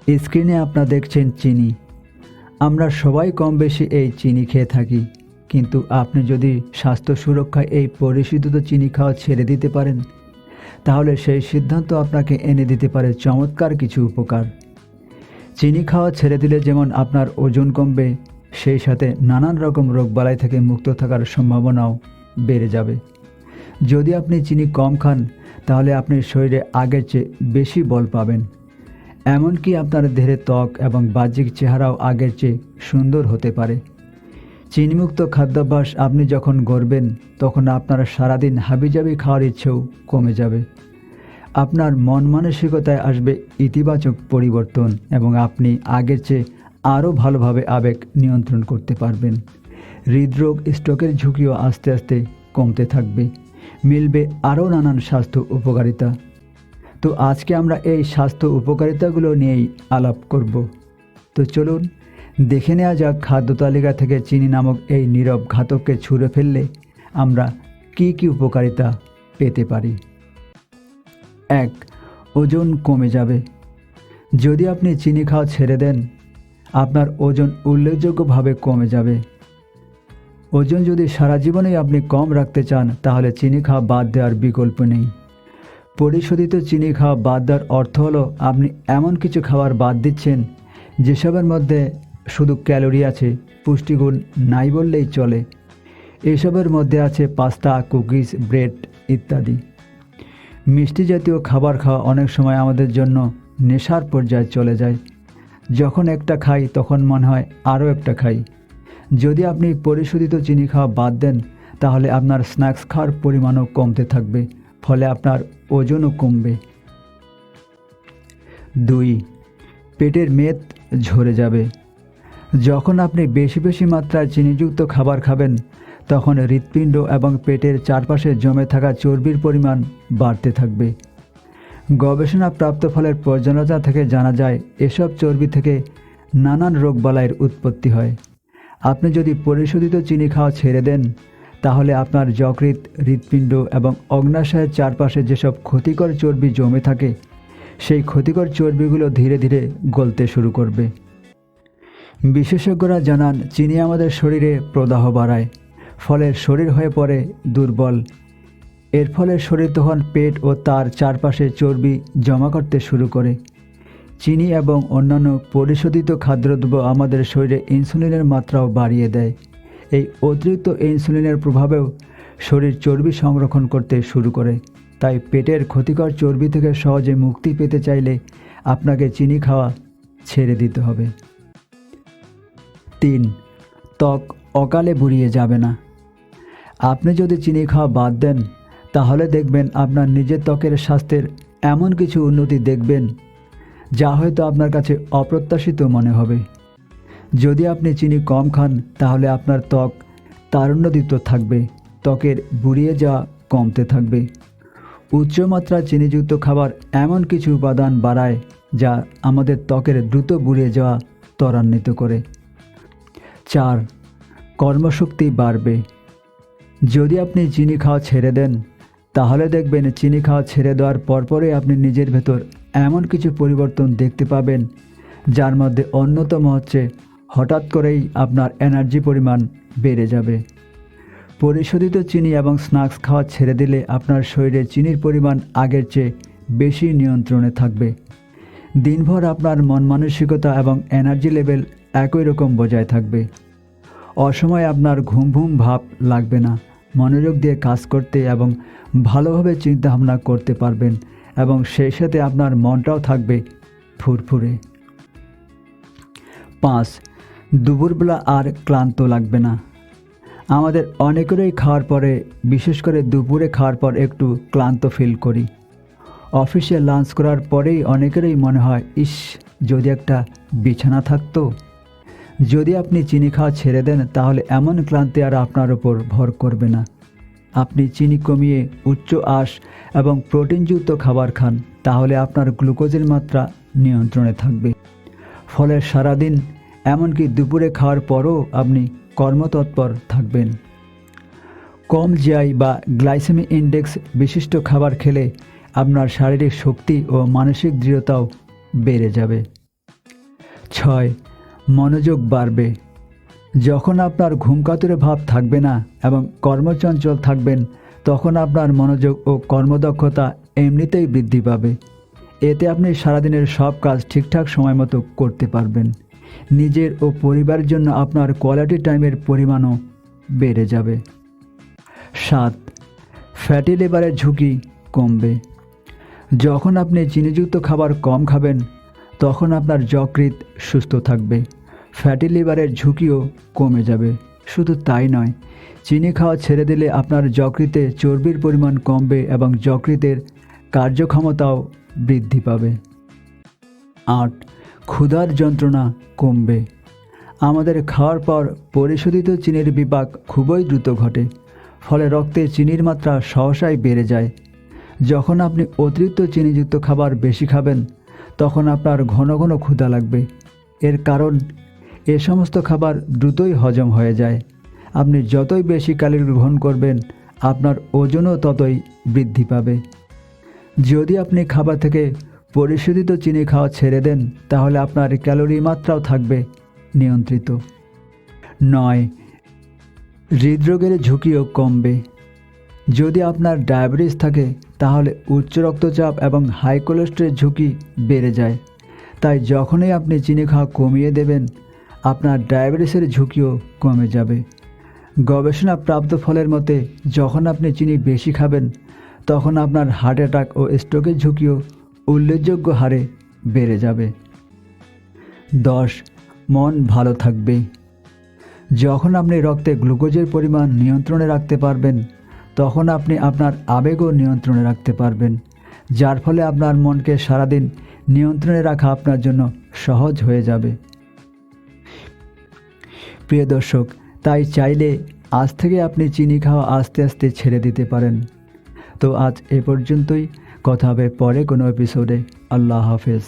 স্ক্রিনে আপনারা দেখছেন চিনি। আমরা সবাই কম বেশি এই চিনি খেয়ে থাকি, কিন্তু আপনি যদি স্বাস্থ্য সুরক্ষায় এই পরিশোধিত চিনি খাওয়া ছেড়ে দিতে পারেন, তাহলে সেই সিদ্ধান্ত আপনাকে এনে দিতে পারে চমৎকার কিছু উপকার। চিনি খাওয়া ছেড়ে দিলে যেমন আপনার ওজন কমবে, সেই সাথে নানান রকম রোগবালাই থেকে মুক্ত থাকার সম্ভাবনাও বেড়ে যাবে। যদি আপনি চিনি কম খান, তাহলে আপনি শরীরে আগের চেয়ে বেশি বল পাবেন। এমনকি আপনার দেহের ত্বক এবং বাহ্যিক চেহারাও আগের চেয়ে সুন্দর হতে পারে। চিনিমুক্ত খাদ্যাভ্যাস আপনি যখন গড়বেন, তখন আপনার সারাদিন হাবিজাবি খাওয়ার ইচ্ছেও কমে যাবে। আপনার মন মানসিকতায় আসবে ইতিবাচক পরিবর্তন এবং আপনি আগের চেয়ে আরও ভালোভাবে আবেগ নিয়ন্ত্রণ করতে পারবেন। হৃদরোগ, স্ট্রোকের ঝুঁকিও আস্তে আস্তে কমতে থাকবে। মিলবে আরও নানান স্বাস্থ্য উপকারিতা। তো আজকে আমরা এই স্বাস্থ্য উপকারিতাগুলো নিয়েই আলাপ করব। তো চলুন দেখে নেওয়া যাক খাদ্য তালিকা থেকে চিনি নামক এই নীরব ঘাতককে ছুঁড়ে ফেললে আমরা কি কি উপকারিতা পেতে পারি। 1. ওজন কমে যাবে। যদি আপনি চিনি খাওয়া ছেড়ে দেন, আপনার ওজন উল্লেখযোগ্যভাবে কমে যাবে। ওজন যদি সারা জীবনেই আপনি কম রাখতে চান, তাহলে চিনি খাওয়া বাদ দেওয়ার বিকল্প নেই। পরিশোধিত চিনি খাওয়া বাদ দেওয়ার অর্থ হলো আপনি এমন কিছু খাবার বাদ দিচ্ছেন যেসবের মধ্যে শুধু ক্যালোরি আছে, পুষ্টিগুণ নাই বললেই চলে। এসবের মধ্যে আছে পাস্তা, কুকিজ, ব্রেড ইত্যাদি। মিষ্টি জাতীয় খাবার খাওয়া অনেক সময় আমাদের জন্য নেশার পর্যায়ে চলে যায়। যখন একটা খাই তখন মনে হয় আরও একটা খাই। যদি আপনি পরিশোধিত চিনি খাওয়া বাদ দেন, তাহলে আপনার স্ন্যাক্স খাওয়ার পরিমাণও কমতে থাকবে, ফলে আপনার ওজনও কমবে। 2. পেটের মেদ ঝরে যাবে। যখন আপনি বেশি বেশি মাত্রায় চিনিযুক্ত খাবার খাবেন, তখন হৃৎপিণ্ড এবং পেটের চারপাশে জমে থাকা চর্বির পরিমাণ বাড়তে থাকবে। গবেষণাপ্রাপ্ত ফলের পর্যালোচনা থেকে জানা যায়, এসব চর্বি থেকে নানান রোগবালাইয়ের উৎপত্তি হয়। আপনি যদি পরিশোধিত চিনি খাওয়া ছেড়ে দেন, তাহলে আপনার যকৃৎ, হৃৎপিণ্ড এবং অগ্ন্যাশয়ের চারপাশে যেসব ক্ষতিকর চর্বি জমে থাকে, সেই ক্ষতিকর চর্বিগুলো ধীরে ধীরে গলতে শুরু করবে। বিশেষজ্ঞরা জানান, চিনি আমাদের শরীরে প্রদাহ বাড়ায়, ফলে শরীর হয়ে পড়ে দুর্বল। এর ফলে শরীর তখন পেট ও তার চারপাশে চর্বি জমা করতে শুরু করে। চিনি এবং অন্যান্য পরিশোধিত খাদ্যদ্রব্য আমাদের শরীরে ইনসুলিনের মাত্রাও বাড়িয়ে দেয়। এই অতিরিক্ত ইনসুলিনের প্রভাবেও শরীর চর্বি সংরক্ষণ করতে শুরু করে। তাই পেটের ক্ষতিকর চর্বি থেকে সহজে মুক্তি পেতে চাইলে আপনাকে চিনি খাওয়া ছেড়ে দিতে হবে। 3. ত্বক অকালে বুড়িয়ে যাবে না। আপনি যদি চিনি খাওয়া বাদ দেন, তাহলে দেখবেন আপনার নিজের ত্বকের স্বাস্থ্যের এমন কিছু উন্নতি দেখবেন যা হয়তো আপনার কাছে অপ্রত্যাশিত মনে হবে। যদি আপনি চিনি কম খান, তাহলে আপনার ত্বক তারুণ্যদীপ্ত থাকবে, ত্বকের বুড়িয়ে যাওয়া কমতে থাকবে। উচ্চমাত্রায় চিনিযুক্ত খাবার এমন কিছু উপাদান বাড়ায় যা আমাদের ত্বকের দ্রুত বুড়িয়ে যাওয়া ত্বরান্বিত করে। 4. কর্মশক্তি বাড়বে। যদি আপনি চিনি খাওয়া ছেড়ে দেন, তাহলে দেখবেন চিনি খাওয়া ছেড়ে দেওয়ার পরপরই আপনি নিজের ভেতর এমন কিছু পরিবর্তন দেখতে পাবেন, যার মধ্যে অন্যতম হচ্ছে হঠাৎ করেই আপনার এনার্জি পরিমাণ বেড়ে যাবে। পরিশোধিত চিনি এবং স্ন্যাক্স খাওয়া ছেড়ে দিলে আপনার শরীরে চিনির পরিমাণ আগের চেয়ে বেশি নিয়ন্ত্রণে থাকবে। দিনভর আপনার মন মানসিকতা এবং এনার্জি লেভেল একই রকম বজায় থাকবে। অসময়ে আপনার ঘুম ঘুম ভাব লাগবে না। মনোযোগ দিয়ে কাজ করতে এবং ভালোভাবে চিন্তাভাবনা করতে পারবেন এবং সেই সাথে আপনার মনটাও থাকবে ফুরফুরে। 5. দুপুরবেলা আর ক্লান্ত লাগবে না। আমাদের অনেকেরই খাওয়ার পরে, বিশেষ করে দুপুরে খাওয়ার পর একটু ক্লান্ত ফিল করি। অফিসে লাঞ্চ করার পরেই অনেকেরই মনে হয়, ইস, যদি একটা বিছানা থাকতো। যদি আপনি চিনি খাওয়া ছেড়ে দেন, তাহলে এমন ক্লান্তি আর আপনার ওপর ভর করবে না। আপনি চিনি কমিয়ে উচ্চ আঁশ এবং প্রোটিনযুক্ত খাবার খান, তাহলে আপনার গ্লুকোজের মাত্রা নিয়ন্ত্রণে থাকবে। ফলে সারাদিন, এমনকি দুপুরে খাওয়ার পরও আপনি কর্মতৎপর থাকবেন। কম জিআই বা গ্লাইসেমিক ইন্ডেক্স বিশিষ্ট খাবার খেলে আপনার শারীরিক শক্তি ও মানসিক দৃঢ়তাও বেড়ে যাবে। 6. মনোযোগ বাড়বে। যখন আপনার ঘুমকাতুরে ভাব থাকবে না এবং কর্মচঞ্চল থাকবেন, তখন আপনার মনোযোগ ও কর্মদক্ষতা এমনিতেই বৃদ্ধি পাবে। এতে আপনি সারাদিনের সব কাজ ঠিকঠাক সময় মতো করতে পারবেন। নিজের ও পরিবারের জন্য আপনার কোয়ালিটি টাইমের পরিমাণও বেড়ে যাবে। 7. ফ্যাটি লিভারের ঝুঁকি কমবে। যখন আপনি চিনিযুক্ত খাবার কম খাবেন, তখন আপনার যকৃৎ সুস্থ থাকবে, ফ্যাটি লিভারের ঝুঁকিও কমে যাবে। শুধু তাই নয়, চিনি খাওয়া ছেড়ে দিলে আপনার যকৃতে চর্বির পরিমাণ কমবে এবং যকৃতের কার্যক্ষমতাও বৃদ্ধি পাবে। 8. ক্ষুধার যন্ত্রণা কমবে। আমাদের খাওয়ার পর পরিশোধিত চিনির বিপাক খুবই দ্রুত ঘটে, ফলে রক্তে চিনির মাত্রা সহসাই বেড়ে যায়। যখন আপনি অতিরিক্ত চিনিযুক্ত খাবার বেশি খাবেন, তখন আপনার ঘন ঘন ক্ষুধা লাগবে। এর কারণ, এ সমস্ত খাবার দ্রুতই হজম হয়ে যায়। আপনি যতই বেশি ক্যালোরি গ্রহণ করবেন, আপনার ওজনও ততই বৃদ্ধি পাবে। যদি আপনি খাবার থেকে পরিশোধিত চিনি খাওয়া ছেড়ে দেন, তাহলে আপনার ক্যালোরি মাত্রাও থাকবে নিয়ন্ত্রিত। 9. হৃদরোগের ঝুঁকিও কমবে। যদি আপনার ডায়াবেটিস থাকে, তাহলে উচ্চ রক্তচাপ এবং হাই কোলেস্টেরলের ঝুঁকি বেড়ে যায়। তাই যখনই আপনি চিনি খাওয়া কমিয়ে দেবেন, আপনার ডায়াবেটিসের ঝুঁকিও কমে যাবে। গবেষণা প্রাপ্ত ফলের মতে, যখন আপনি চিনি বেশি খাবেন, তখন আপনার হার্ট অ্যাটাক ও স্ট্রোকের ঝুঁকিও উল্লেখযোগ্য হারে বেড়ে যাবে। 10. মন ভালো থাকবে। যখন আপনি রক্তে গ্লুকোজের পরিমাণ নিয়ন্ত্রণে রাখতে পারবেন, তখন আপনি আপনার আবেগও নিয়ন্ত্রণে রাখতে পারবেন, যার ফলে আপনার মনকে সারাদিন নিয়ন্ত্রণে রাখা আপনার জন্য সহজ হয়ে যাবে। প্রিয় দর্শক, তাই চাইলে আজ থেকে আপনি চিনি খাওয়া আস্তে আস্তে ছেড়ে দিতে পারেন। তো আজ এ পর্যন্তই, কথা হবে পরে কোনো এপিসোডে। আল্লাহ হাফেজ।